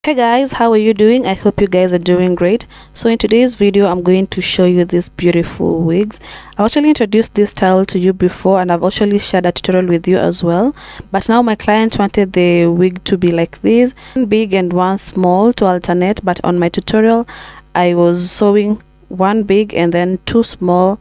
Hey guys, how are you doing? I hope you guys are doing great. So in today's video, I'm going to show you these beautiful wigs. I've actually introduced this style to you before, and I've actually shared a tutorial with you as well. But now my client wanted the wig to be like this, one big and one small to alternate. But on my tutorial, I was sewing one big and then two small.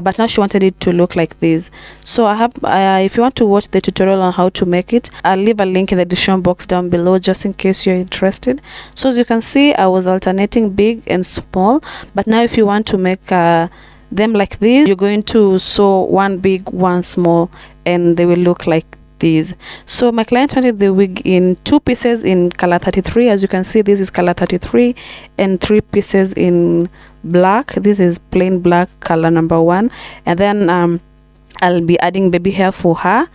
But now she wanted it to look like this. So I have if you want to watch the tutorial on how to make it, I'll leave a link in the description box down below just in case you're interested. So as you can see, I was alternating big and small, but now if you want to make them like this, you're going to sew one big, one small, and they will look like these. So my client wanted the wig in 2 pieces in color 33. As you can see, this is color 33, and 3 pieces in black. This is plain black, color number 1, and then I'll be adding baby hair for her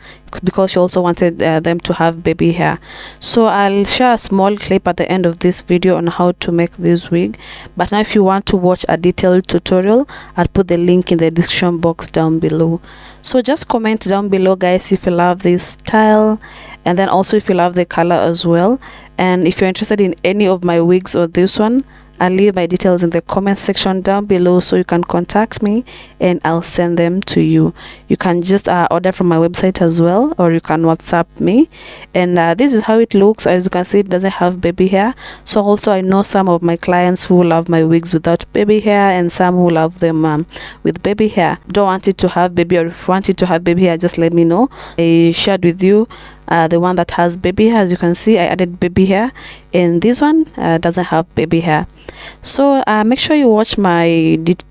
because she also wanted them to have baby hair. So I'll share a small clip at the end of this video on how to make this wig. But now if you want to watch a detailed tutorial, I'll put the link in the description box down below. So just comment down below, guys, if you love this style, and then also if you love the color as well. And if you're interested in any of my wigs or this one, I'll leave my details in the comment section down below, so you can contact me and I'll send them to you. You can just order from my website as well, or you can WhatsApp me. And this is how it looks. As you can see, it doesn't have baby hair. So also I know some of my clients who love my wigs without baby hair, and some who love them with baby hair. Don't want it to have baby, or if you want it to have baby hair, just let me know. I shared with you the one that has baby hair. As you can see, I added baby hair, and this one doesn't have baby hair. So make sure you watch my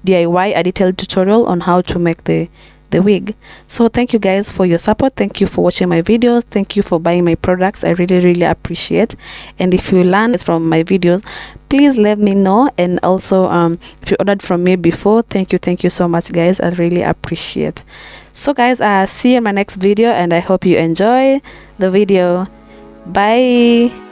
DIY a detailed tutorial on how to make the wig. So thank you guys for your support. Thank you for watching my videos. Thank you for buying my products. I really appreciate. And if you learn from my videos, please let me know. And also if you ordered from me before, thank you so much, guys. I really appreciate. So guys, see you in my next video, and I hope you enjoy the video. Bye.